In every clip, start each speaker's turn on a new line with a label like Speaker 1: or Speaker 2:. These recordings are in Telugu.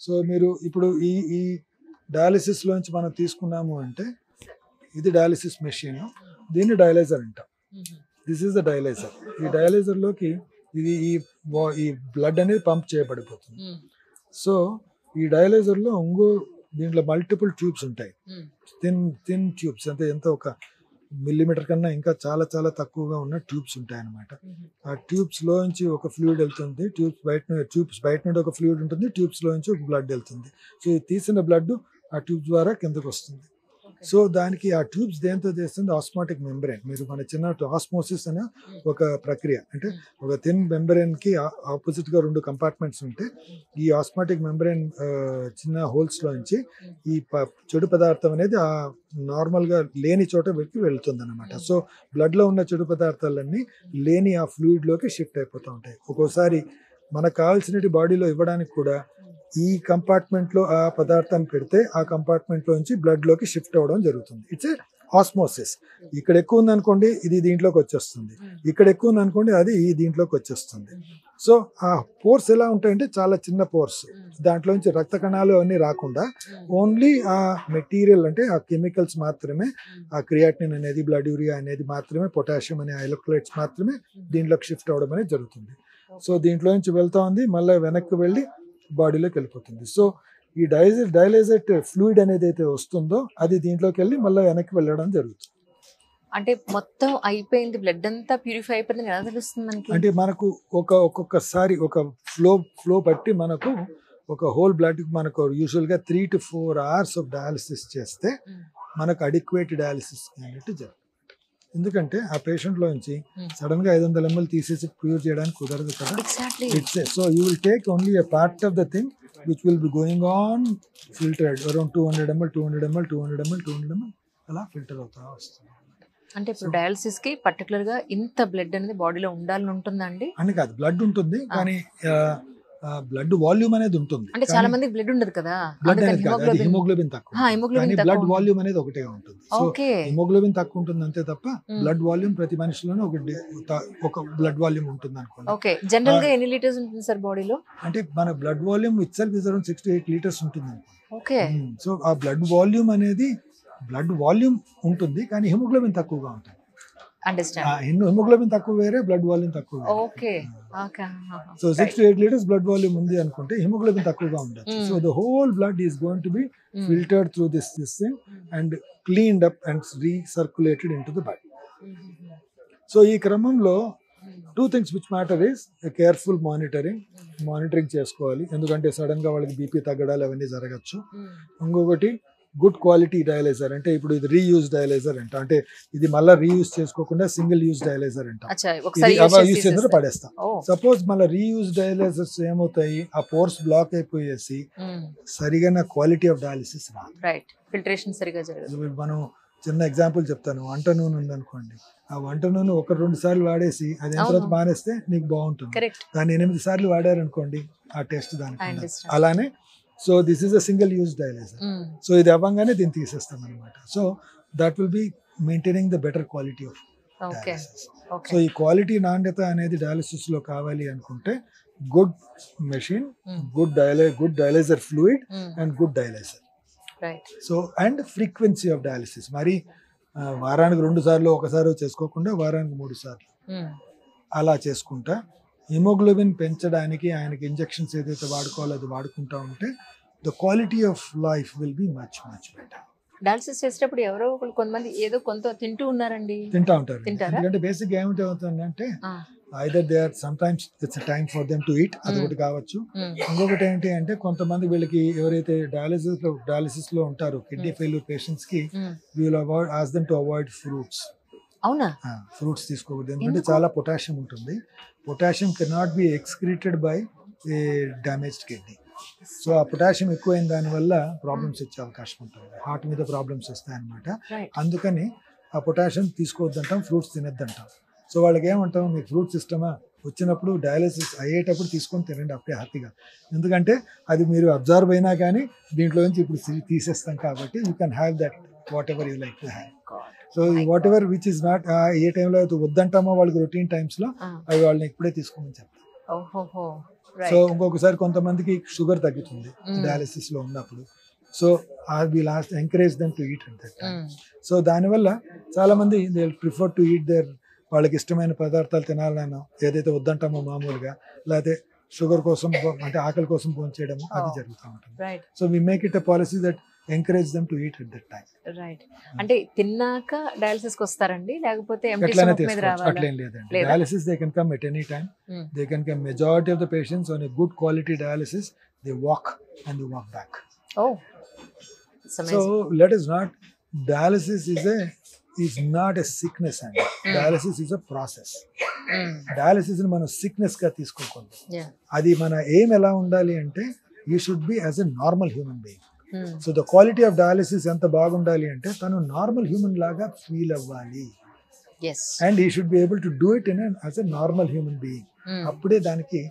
Speaker 1: సో మీరు ఇప్పుడు ఈ డయాలిసిస్లోంచి మనం తీసుకున్నాము అంటే ఇది డయాలిసిస్ మెషిన్, దీన్ని డయలైజర్ అంటాం. This is the dialyser. ఈ డయలైజర్లోకి ఇది ఈ బ్లడ్ అనేది పంప్ చేయబడిపోతుంది. సో ఈ డయలైజర్లో దీంట్లో మల్టిపుల్ ట్యూబ్స్ ఉంటాయి, థిన్ ట్యూబ్స్, అంటే ఎంత ఒక మిల్లీమీటర్ కన్నా ఇంకా చాలా చాలా తక్కువగా ఉన్న ట్యూబ్స్ ఉంటాయి అన్నమాట. ఆ ట్యూబ్స్ లోంచి ఒక ఫ్లూయిడ్ వెళ్తుంది, ట్యూబ్స్ బయట నుండి ఒక ఫ్లూయిడ్ ఉంటుంది, ట్యూబ్స్ లోంచి ఒక బ్లడ్ వెళ్తుంది. సో ఈ తీసిన బ్లడ్ ఆ ట్యూబ్ ద్వారా కిందకు వస్తుంది. సో దానికి ఆ ట్యూబ్స్ దేంతో చేస్తుంది? Osmotic membrane. మీరు మన చిన్న ఆస్మోసిస్ అనే ఒక ప్రక్రియ, అంటే ఒక థిన్ మెంబ్రెయిన్ కి ఆపోజిట్ గా 2 కంపార్ట్మెంట్స్ ఉంటే ఈ ఆస్మాటిక్ మెంబ్రెయిన్ చిన్న హోల్స్ లోంచి ఈ చెడు పదార్థం అనేది ఆ నార్మల్ గా లేని చోట వెళ్తుంది అనమాట. సో బ్లడ్ లో ఉన్న చెడు పదార్థాలన్నీ లేని ఆ ఫ్లూయిడ్ లోకి షిఫ్ట్ అయిపోతూ ఉంటాయి. ఒక్కోసారి మనకు కావాల్సినవి బాడీలో ఇవ్వడానికి కూడా ఈ కంపార్ట్మెంట్ లో ఆ పదార్థాన్ని పెడితే ఆ కంపార్ట్మెంట్ లోంచి బ్లడ్ లోకి షిఫ్ట్ అవ్వడం జరుగుతుంది. It's a osmosis. ఇక్కడ ఎక్కువ ఉంది అనుకోండి, ఇది దీంట్లోకి వచ్చేస్తుంది, ఇక్కడ ఎక్కువ ఉంది అనుకోండి, అది ఈ దీంట్లోకి వచ్చేస్తుంది. సో ఆ పోర్స్ ఎలా ఉంటాయంటే చాలా చిన్న పోర్స్, దాంట్లోంచి రక్త కణాలు అన్నీ రాకుండా ఓన్లీ ఆ మెటీరియల్, అంటే ఆ కెమికల్స్ మాత్రమే, ఆ క్రియాటినిన్ అనేది, బ్లడ్ యూరియా అనేది మాత్రమే, పొటాషియం అనే ఎలక్ట్రోలైట్స్ మాత్రమే దీంట్లోకి షిఫ్ట్ అవ్వడం అనేది జరుగుతుంది. సో దీంట్లో నుంచి వెళ్తా ఉంది, మళ్ళీ వెనక్కి వెళ్ళి బాడీలోకి వెళ్ళిపోతుంది. సో ఈ డయలైజర్ ఫ్లూయిడ్ అనేది అయితే వస్తుందో అది దీంట్లోకి వెళ్ళి మళ్ళీ వెనక్కి వెళ్ళడం జరుగుతుంది.
Speaker 2: అంటే మొత్తం అయిపోయింది, బ్లడ్ అంతా ప్యూరిఫై అయిపోయింది ఎలా తెలుస్తుంది మనకి?
Speaker 1: అంటే మనకు ఒక్కొక్కసారి ఒక ఫ్లో బట్టి మనకు ఒక హోల్ బ్లడ్ మనకు యూజువల్గా 3 to 4 hours ఆఫ్ డయాలిసిస్ చేస్తే మనకు అడిక్వేట్ డయాలిసిస్ అన్నట్టు జరుగుతుంది. ఎందుకంటే ఆ పేషెంట్లోంచి సడన్ గా 500 ml తీసేసి ప్యూర్ చేయడానికి కుదరదు కదా. So you will take only a part of the thing which will be going on filtered around 200 ml అలా ఫిల్టర్ అవుతా వస్తుంది.
Speaker 2: అంటే ఇప్పుడు డయాలసిస్ కి పర్టికులర్ గా ఇంత బ్లడ్ అనేది బాడీలో ఉండాలని ఉంటుందండి
Speaker 1: అని కాదు, బ్లడ్ ఉంటుంది కానీ బ్లడ్ వాల్యూమ్ అనేది ఉంటుంది.
Speaker 2: అంటే చాలా మంది బ్లడ్ ఉండదు కదా,
Speaker 1: బ్లడ్ అనేది కాదు, అది హిమోగ్లోబిన్ తక్కువ, కానీ బ్లడ్ వాల్యూమ్ అనేది ఒకటే ఉంటుంది. సో హిమోగ్లోబిన్ తక్కువ ఉంటుంది అంతే తప్ప బ్లడ్ వాల్యూమ్ ప్రతి మనిషిలోనే ఒక బ్లడ్ వాల్యూమ్ ఉంటుంది అనుకోండి.
Speaker 2: ఓకే, జనరల్ గా ఎన్ని లీటర్స్ ఉంటుంది సార్ బాడీలో?
Speaker 1: అంటే మన blood volume itself is around 6 to 8 liters ఉంటుంది.
Speaker 2: ఓకే,
Speaker 1: సో ఆ బ్లడ్ వాల్యూమ్ అనేది బ్లడ్ వాల్యూమ్ ఉంటుంది కానీ హిమోగ్లోబిన్ తక్కువగా ఉంటుంది. హిమోగ్లోబిన్ తక్కువ వేరే, బ్లడ్ వాల్యూమ్ తక్కువ.
Speaker 2: Okay,
Speaker 1: so 6 to 8 liters blood volume ఉంది అనుకుంటే హిమోగ్లోబిన్ తక్కువగా ఉండదు. So the whole blood is going to be filtered through this thing and cleaned up and recirculated into the body. So ఈ క్రమంలో 2 things which matter is careful monitoring చేసుకోవాలి, ఎందుకంటే సడన్ గా వాళ్ళకి బీపీ తగ్గడాలు అవన్నీ జరగచ్చు. ఇంకొకటి గుడ్ క్వాలిటీ డయలైజర్, అంటే ఇప్పుడు ఇది రీయూజ్ డయలైజర్ అంట, అంటే ఇది మళ్ళీ రీయూజ్ చేసుకోకుండా సింగిల్ యూజ్ డయలైజర్ అంట, యూజ్ చేసిన పడేస్తాం. సపోజ్ మళ్ళీ రీయూజ్ డయలైజర్స్ ఏమవుతాయి, ఆ పోర్స్ బ్లాక్ అయిపోయేసి సరిగా క్వాలిటీ ఆఫ్ డయాలిసిస్ రాదు.
Speaker 2: ఫిల్టరేషన్ సరిగా జరగదు.
Speaker 1: మనం చిన్న ఎగ్జాంపుల్ చెప్తాను, వంట నూనె ఉందనుకోండి, ఆ వంట నూనె 1-2 సార్లు వాడేసి అది తర్వాత మానేస్తే నీకు బాగుంటుంది, దాన్ని 8 సార్లు వాడారనుకోండి ఆ టేస్ట్ దానికి. అలానే so this is a single use dialyser. So ఇది అవ్వగానే దీన్ని తీసేస్తాం అనమాట. So that will be maintaining the better quality of dialysis. So ఈ క్వాలిటీ నాణ్యత అనేది డయాలిసిస్ లో కావాలి అనుకుంటే good machine, good dialyser fluid and good dialyser. So and frequency of dialysis, మరి వారానికి 2 సార్లు ఒకసారి చేసుకోకుండా వారానికి 3 సార్లు అలా చేసుకుంటా హిమోగ్లోబిన్ పెంచడానికి ఆయనకి ఇంజెక్షన్స్ ఏదైతే వాడుకోవాలో అది వాడుకుంటా ఉంటే the quality of life will be much better.
Speaker 2: Dialysis చేసేటప్పుడు ఎవరో కొంతమంది ఏదో కొంత తింటూ ఉన్నారండి,
Speaker 1: తింటా ఉంటారు. ఎందుకంటే బేసిక్ ఏమిటి అవుతుందంటే either they are sometimes it's a time for them to eat, అదొకటి కావచ్చు. ఇంకొకటి ఏంటి అంటే కొంతమంది వీళ్ళకి ఎవరైతే డయాలిసిస్ లో ఉంటారో కిడ్నీ ఫెయిల్యూర్ పేషెంట్స్ కి we will ask them to avoid fruits.
Speaker 2: అవునా?
Speaker 1: ఫ్రూట్స్ తీసుకోకూడదు, ఎందుకంటే చాలా పొటాషియం ఉంటుంది. Potassium cannot be excreted by a damaged kidney. So ఆ పొటాషియం ఎక్కువైన దానివల్ల ప్రాబ్లమ్స్ వచ్చే అవకాశం ఉంటుంది, హార్ట్ మీద ప్రాబ్లమ్స్ వస్తాయన్నమాట. అందుకని ఆ పొటాషియం తీసుకోవద్దంటాం, ఫ్రూట్స్ తినొద్దంటాం. సో వాళ్ళకి ఏమంటాం, మీకు ఫ్రూట్స్ ఇష్టమా, వచ్చినప్పుడు డయాలిసిస్ అయ్యేటప్పుడు తీసుకొని తినండి అప్పుడే హ్యాపీగా, ఎందుకంటే అది మీరు అబ్జర్వ్ అయినా కానీ దీంట్లో నుంచి ఇప్పుడు తీసేస్తాం కాబట్టి you can have that what ever you like to have. So what ever which is not a టైంలో అయితే వద్దంటామో వాళ్ళకి రొటీన్ టైమ్స్ లో అవి వాళ్ళని ఇప్పుడే తీసుకోమని చెప్తాం. సో ఇంకొకసారి కొంతమందికి షుగర్ తగ్గుతుంది డయాలిసిస్ లో ఉన్నప్పుడు. So we'll encourage them to eat at that time. So దానివల్ల చాలా మంది they prefer to eat their వాళ్ళకి ఇష్టమైన పదార్థాలు తినాలనో, ఏదైతే వద్దంటామో మామూలుగా, లేకపోతే షుగర్ కోసం అంటే ఆకలి కోసం భోజనం చేయడము అది జరుగుతూ ఉంటుంది. So we make it a policy that encourage them to eat at that time.
Speaker 2: Right. అంటే తిన్నాక డయాలిసిస్ కి వస్తారండి, లేకపోతే
Speaker 1: ఎట్లనే తీసుకోవచ్చు, అట్లేం లేదండి. Dialysis they can come at any time. They can come. Majority of the patients on a good quality dialysis they walk and they walk back.
Speaker 2: Oh,
Speaker 1: so let us not, dialysis is not a sickness and dialysis is a process. Dialysis ని మనం సిక్నెస్ గా తీసుకోకూడదు. అది మన ఎయిమ్ ఎలా ఉండాలి అంటే you should be as a normal human being. So the quality of dialysis ఎంత బాగుండాలి అంటే తను నార్మల్ హ్యూమన్ లాగా ఫీల్ అవ్వాలి. And you should be able to do it in as a normal human being. అప్పుడే దానికి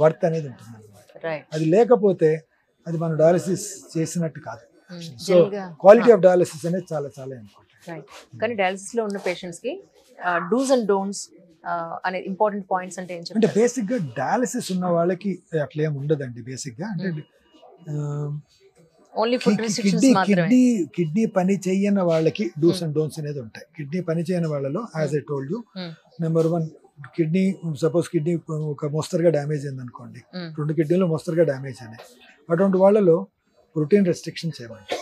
Speaker 1: వర్త్ అనేది ఉంటుంది అన్నమాట. అది లేకపోతే అది మనం డయాలిసిస్ చేసినట్టు కాదు. సో క్వాలిటీ ఆఫ్ డయాలిసిస్ అనేది చాలా చాలా ఇంపార్టెంట్.
Speaker 2: కానీ డయాలిసిస్ లో ఉన్న పేషెంట్స్ కి డూస్ అండ్ డోంట్స్ అనే ఇంపార్టెంట్ పాయింట్స్ అంటే
Speaker 1: అంటే బేసిక్ గా డయాలిసిస్ ఉన్న వాళ్ళకి అట్లా ఏమి ఉండదండి. బేసిక్ గా అంటే
Speaker 2: ఓన్లీ ఫుడ్ రిస్ట్రిక్షన్స్ మాత్రమే.
Speaker 1: కిడ్నీ పని చేయని వాళ్ళకి డూస్ అండ్ డోంట్స్ అనేది ఉంటాయి. కిడ్నీ పని చేయని వాళ్ళలో as I told you, number 1 kidney suppose kidney ఒక మోస్తరుగా డ్యామేజ్ అయింది అనుకోండి, 2 కిడ్నీలు మోస్తరుగా డ్యామేజ్ అయినాయి, అటువంటి వాళ్ళలో ప్రోటీన్ రెస్ట్రిక్షన్ చేయమంటాం.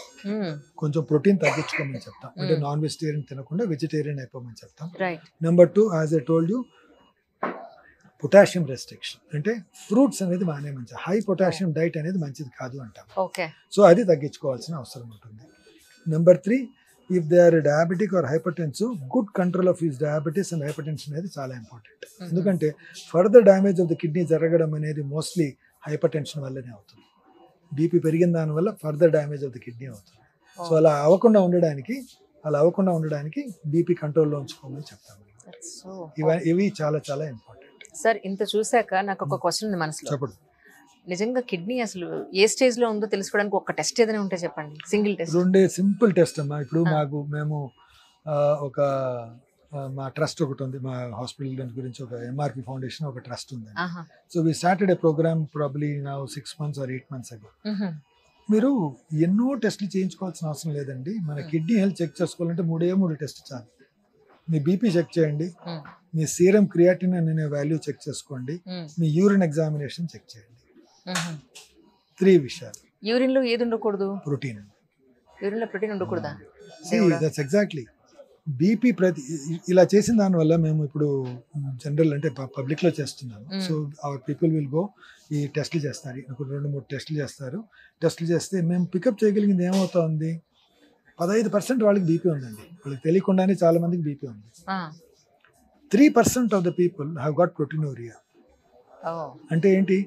Speaker 1: కొంచెం ప్రోటీన్ తగ్గించుకోమని చెప్తాం. అంటే నాన్ వెజిటేరియన్ తినకుండా వెజిటేరియన్ అయిపోమని చెప్తాం. Number 2 as I told you, potassium restriction, అంటే ఫ్రూట్స్ అనేది బాగానే మంచిది, హై పొటాషియం డైట్ అనేది మంచిది కాదు అంటాం. సో అది తగ్గించుకోవాల్సిన అవసరం ఉంటుంది. Number 3, if they are diabetic or hypertensive, good control of his diabetes and hypertension అనేది చాలా ఇంపార్టెంట్. ఎందుకంటే further damage of the kidney జరగడం అనేది మోస్ట్లీ హైపర్టెన్షన్ వల్లనే అవుతుంది. బీపీ పెరిగిన దానివల్ల further damage of the kidney అవుతుంది. సో అలా అవ్వకుండా ఉండడానికి బీపీ కంట్రోల్లో ఉంచుకోమని చెప్తాము. ఇవి చాలా చాలా ఇంపార్టెంట్.
Speaker 2: సార్, ఇంత చూసాక నాకు ఒక క్వశ్చన్ ఉంది మనసులో.
Speaker 1: చెప్పండి.
Speaker 2: నిజంగా కిడ్నీ అసలు ఏ స్టేజ్ లో ఉందో తెలుసుకోవడానికి ఒక టెస్ట్ ఏదైనా ఉంటే చెప్పండి. Single test.
Speaker 1: 2 సింపుల్ టెస్ట్ అమ్మా. ఇప్పుడు మేము ఒక మా ట్రస్ట్ ఒకటి ఉంది, మా హాస్పిటల్ గురించి ఒక ఎంఆర్పి ఫౌండేషన్ ఒక ట్రస్ట్ ఉంది. So we started a program probably now 6 months or 8 months ago. మీరు ఎన్నో టెస్ట్లు చేయించుకోవాల్సిన అవసరం లేదండి. మన కిడ్నీ హెల్త్ చెక్ చేసుకోవాలంటే 3 టెస్ట్ చాలు. మీ బీపీ చెక్ చేయండి, మీ సీరం క్రియాటిన్ అనే వాల్యూ చెక్ చేసుకోండి, మీ యూరిన్ ఎగ్జామినేషన్ చెక్ చేయండి. 3 విషయాలు.
Speaker 2: యూరిన్ లో ఏది ఉండకూడదు?
Speaker 1: ప్రోటీన్.
Speaker 2: యూరిన్ లో ప్రోటీన్ ఉండకూడదా?
Speaker 1: That's exactly. బీపీ ఇలా చేసిన దానివల్ల మేము ఇప్పుడు జనరల్ అంటే పబ్లిక్ లో చేస్తున్నాము. So our people will go, ఈ టెస్ట్లు చేస్తారు, 2-3 టెస్ట్లు చేస్తారు. టెస్ట్లు చేస్తే మేము పికప్ చేయగలిగింది ఏమవుతుంది, 15% వాళ్ళకి బీపీ ఉందండి. వాళ్ళకి తెలియకుండానే చాలా మందికి బీపీ ఉంది. 3% of the people have got proteinuria. అంటే ఏంటి,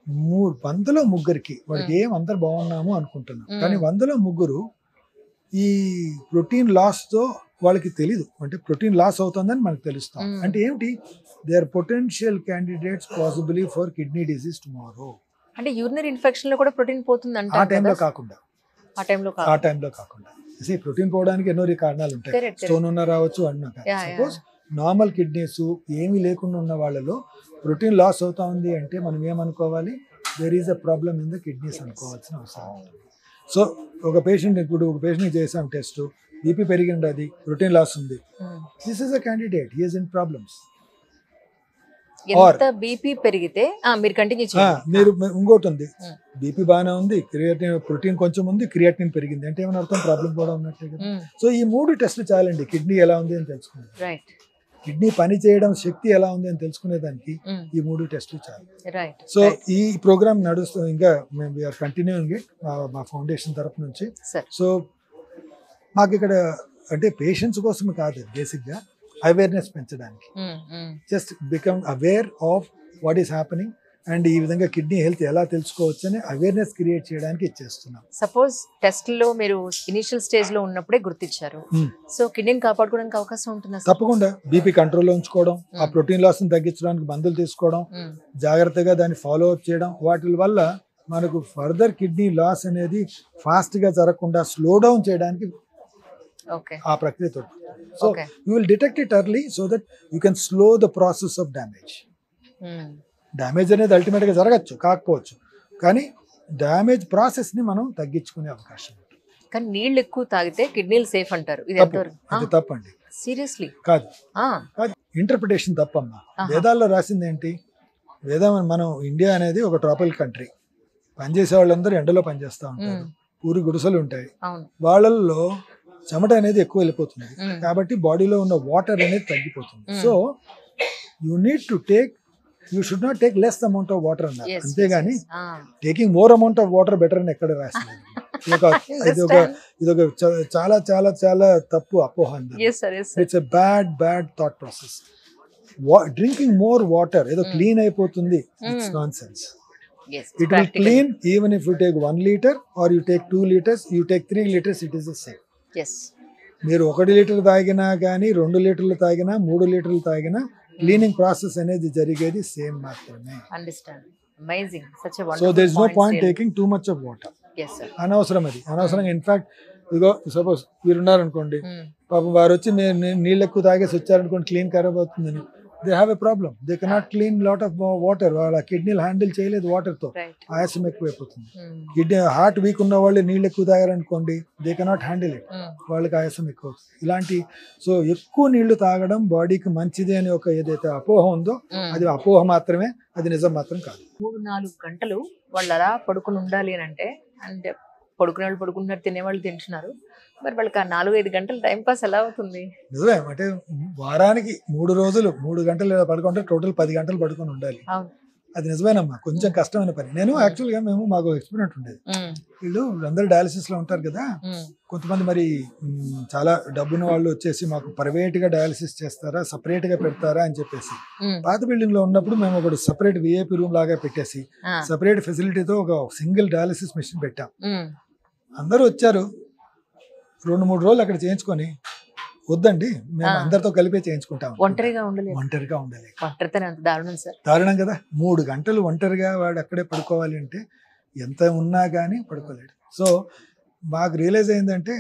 Speaker 1: 100లో 3 వాడికి అందరు బాగున్నాము అనుకుంటున్నాం, కానీ 100లో 3 ఈ ప్రోటీన్ లాస్ తో వాళ్ళకి తెలీదు. అంటే ప్రోటీన్ లాస్ అవుతుందని మనకు తెలుస్తాం. అంటే ఏమిటి, they are potential candidates possibly for kidney disease tomorrow.
Speaker 2: అంటే యూరినరీ ఇన్ఫెక్షన్ లో కూడా ప్రోటీన్ పోతుంది అంటే
Speaker 1: ఆ టైంలో కాకుండా ప్రోటీన్ పోవడానికి ఎన్నో కారణాలు ఉంటాయి. స్టోన్ ఉన్నా రావచ్చు అన్నా. సపోజ్ నార్మల్ కిడ్నీస్ ఏమీ లేకుండా ఉన్న వాళ్ళలో ప్రోటీన్ లాస్ అవుతా ఉంది అంటే మనం ఏమనుకోవాలి, there is a problem in the kidneys అనుకోవాల్సిన అవసరం ఉంటుంది. సో ఒక పేషెంట్ చేసాం టెస్ట్, బీపీ పెరిగింది, అది ప్రోటీన్ లాస్ ఉంది, this is a candidate, he is in problems.
Speaker 2: ఎంత బీపీ పెరిగితే మీరు కంటిన్యూ చేయండి.
Speaker 1: మీరు ఇంకోటి ఉంది, బీపీ బాగానే ఉంది, క్రియాటిన్ ప్రోటీన్ కొంచెం ఉంది, క్రియాటిన్ పెరిగింది అంటే ఏమైనా అర్థం, ప్రాబ్లం కూడా ఉన్నట్టే కదా. సో ఈ 3 టెస్ట్లు చాలండి కిడ్నీ ఎలా ఉంది అని తెలుసుకునేది. కిడ్నీ పని చేయడం శక్తి ఎలా ఉంది అని తెలుసుకునేదానికి ఈ 3 టెస్ట్లు చాలు. సో ఈ ప్రోగ్రామ్ నడుస్తూ ఇంకా మేము వీఆర్ కంటిన్యూయింగ్ ఇట్ మా ఫౌండేషన్ తరఫు నుంచి. సో మాకు ఇక్కడ అంటే పేషెంట్స్ కోసం కాదు, బేసిక్ గా అవేర్నెస్ పెంచడానికి, just become aware of what is happening and ఈ విధంగా కిడ్నీ హెల్త్ ఎలా తెలుసుకోవచ్చు అని అవేర్నెస్ క్రియేట్ చేయడానికి ఇచ్చేస్తున్నాం.
Speaker 2: సపోజ్ టెస్ట్ లో మీరు ఇనిషియల్ స్టేజ్ లో ఉన్నప్పుడే గుర్తించారు, సో కిడ్నీని కాపాడుకోవడానికి అవకాశం ఉంటుందా?
Speaker 1: తప్పకుండా. బీపీ కంట్రోల్లో ఉంచుకోవడం, ఆ ప్రోటీన్ లాస్ ని తగ్గించడానికి మందులు తీసుకోవడం, జాగ్రత్తగా దాన్ని ఫాలో అప్ చేయడం, వాటి వల్ల మనకు ఫర్దర్ కిడ్నీ లాస్ అనేది ఫాస్ట్ గా జరగకుండా స్లో డౌన్ చేయడానికి ఆ ప్రక్రియతో. So you will detect it early so that you can slow the process of damage. Damage అనేది అల్టిమేట్గా జరగచ్చు, కాకపోవచ్చు, కానీ డ్యామేజ్ ప్రాసెస్ని మనం తగ్గించుకునే అవకాశం ఉంది.
Speaker 2: కానీ నీళ్ళు ఎక్కువ తాగితే కిడ్నీలు సేఫ్ అంటారు, ఇది
Speaker 1: తప్పు, అది తప్పండి.
Speaker 2: సీరియస్లీ
Speaker 1: కాదు, ఇంటర్ప్రిటేషన్ తప్పమ్మా. వేదాల్లో రాసింది ఏంటి? వేదం, మనం ఇండియా అనేది ఒక ట్రాపికల్ కంట్రీ, పనిచేసే వాళ్ళందరూ ఎండలో పనిచేస్తూ ఉంటారు, ఊరి గుడిసెలు ఉంటాయి, వాళ్ళల్లో చెమట అనేది ఎక్కువ వెళ్ళిపోతుంది, కాబట్టి బాడీలో ఉన్న వాటర్ అనేది తగ్గిపోతుంది. So you need to take, you should not take less amount of water అన్నారు, అంతేగాని taking more amount of water better అని ఎక్కడ రాసింది. ఇది ఒక చాలా చాలా చాలా తప్పు అపోహ. It's a bad thought process. Drinking more water ఏదో క్లీన్ అయిపోతుంది, it's non sense. It will clean even if you take 1 liter or you take 2 liters, you take 3 liters, it is the same.
Speaker 2: Yes.
Speaker 1: మీరు 1 లీటర్ తాగినా కానీ 2 లీటర్లు తాగినా 3 లీటర్లు తాగినా క్లీనింగ్ ప్రాసెస్ అనేది జరిగేది సేమ్ మాత్రమే.
Speaker 2: Understand. Amazing. Such a wonderful.
Speaker 1: So there is no point taking too much of water.
Speaker 2: Yes sir.
Speaker 1: అనవసరం, అది అనవసరంగా. ఇన్ఫాక్ట్ ఇదిగో సపోజ్ మీరు ఉన్నారనుకోండి, పాపం వారు వచ్చి నీళ్ళు ఎక్కువ తాగేసి వచ్చారనుకోండి, క్లీన్ ఖరాబ్ అవుతుందని, they have a problem. They cannot clean lot of water. వాళ్ళ కిడ్నీలు హ్యాండిల్ చేయలేదు వాటర్తో, ఆయాసం ఎక్కువైపోతుంది. కిడ్నీ హార్ట్ వీక్ ఉన్న వాళ్ళు నీళ్ళు ఎక్కువ తాగారనుకోండి, దే కెనాట్ హ్యాండిల్ ఇట్, వాళ్ళకి ఆయాసం ఎక్కువ అవుతుంది. ఇలాంటి సో ఎక్కువ నీళ్లు తాగడం బాడీకి మంచిది అని ఒక ఏదైతే అపోహ ఉందో, అది అపోహ మాత్రమే, అది నిజం మాత్రం కాదు.
Speaker 2: 3-4 గంటలు వాళ్ళు అలా పడుకుని ఉండాలి అని అంటే, అంటే పడుకునే వాళ్ళు పడుకుంటున్నారు, తినేవాళ్ళు తింటున్నారు, మరి వాళ్ళకి ఆ 4-5 గంటలు టైం పాస్ ఎలా అవుతుంది?
Speaker 1: నిజమే, అంటే వారానికి 3 రోజులు 3 గంటలు పడుకుంటే టోటల్ 10 గంటలు పడుకొని ఉండాలి. అది నిజమేనమ్మా, కొంచెం కష్టమైన పని. నేను యాక్చువల్గా మాకు ఎక్స్పెరిమెంట్ ఉండేది. వీళ్ళందరూ డయాలిసిస్ లో ఉంటారు కదా, కొంతమంది మరి చాలా డబ్బున్న వాళ్ళు వచ్చేసి మాకు ప్రైవేట్ గా డయాలిసిస్ చేస్తారా, సపరేట్ గా పెడతారా అని చెప్పేసి, పాత బిల్డింగ్ లో ఉన్నప్పుడు మేము ఒకటి సపరేట్ విఐపి రూమ్ లాగా పెట్టేసి సపరేట్ ఫెసిలిటీతో ఒక సింగిల్ డయాలిసిస్ మిషన్ పెట్టాం. అందరూ వచ్చారు, 2-3 రోజులు అక్కడ చేయించుకొని, వద్దండి మేము అందరితో కలిపే చేయించుకుంటాం.
Speaker 2: ఒంటరిగా ఉండలేదు,
Speaker 1: దారుణం కదా. 3 గంటలు ఒంటరిగా వాడు అక్కడే పడుకోవాలి అంటే ఎంత ఉన్నా కానీ పడుకోలేడు. సో మాకు రియలైజ్ అయిందంటే,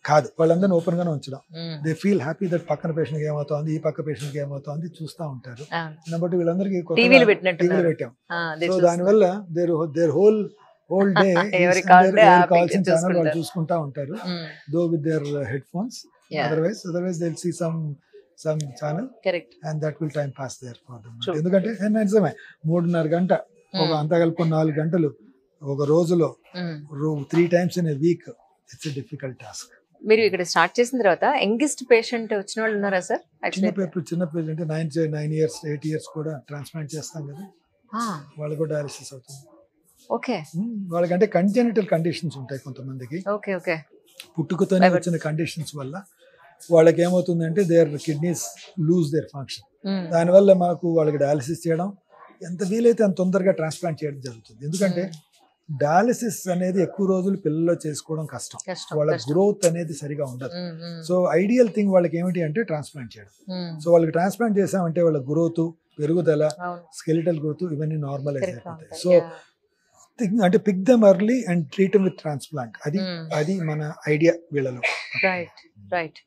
Speaker 1: కాదు, వాళ్ళందరినీ ఓపెన్ గానే ఉంచడం. దే ఫీల్ హ్యాపీ దట్ పక్కన పేషెంట్ కి ఏమవుతోంది, ఈ పక్క పేషెంట్ కి ఏమవుతోంది చూస్తూ ఉంటారు. కాబట్టి వీళ్ళందరికీ టీవీలు పెట్టాం. సో దానివల్ల దేర్ హోల్ డే కావాల్సిన ఛానల్ వాళ్ళు చూసుకుంటా ఉంటారు, దో with their head phones. Otherwise they'll see some channel.
Speaker 2: Correct.
Speaker 1: And that will time pass there for them. ఎందుకంటే నిజమే 3.5 గంట ఒక అంతా కలుపుకొని 4 గంటలు ఒక రోజులో 3 times in a week, it's a difficult task.
Speaker 2: మీరు ఇక్కడ స్టార్ట్ చేసిన తర్వాత యంగెస్ట్ పేషెంట్ వచ్చిన వాళ్ళు ఉన్నారా సార్?
Speaker 1: చిన్న పేషెంట్ 9 years 8 years కూడా ట్రాన్స్ప్లాంట్ చేస్తాం కదా, వాళ్ళకు కూడా డయాలిసిస్ అవుతుంది.
Speaker 2: ఓకే.
Speaker 1: వాళ్ళకంటే కంజెనిటల్ కండిషన్స్ ఉంటాయి కొంతమందికి.
Speaker 2: Okay okay.
Speaker 1: పుట్టుకతోనే వచ్చిన కండిషన్స్ వల్ల వాళ్ళకి ఏమవుతుందంటే their kidneys lose their function. దానివల్ల మాకు వాళ్ళకి డయాలిసిస్ చేయడం, ఎంత వీలైతే అంత తొందరగా ట్రాన్స్ప్లాంట్ చేయడం జరుగుతుంది. ఎందుకంటే డయాలిసిస్ అనేది ఎక్కువ రోజులు పిల్లల్లో చేసుకోవడం కష్టం, వాళ్ళ గ్రోత్ అనేది సరిగా ఉండదు. సో ఐడియల్ థింగ్ వాళ్ళకి ఏమిటి అంటే ట్రాన్స్ప్లాంట్ చేయడం. సో వాళ్ళకి ట్రాన్స్ప్లాంట్ చేసామంటే వాళ్ళ గ్రోత్, పెరుగుదల, స్కెలిటల్ గ్రోత్ ఇవన్నీ నార్మలైజ్ అయిపోతాయి. సో అంటే pick them early and treat them with transplant, అది మన ఐడియా వీళ్ళలో.
Speaker 2: రైట్.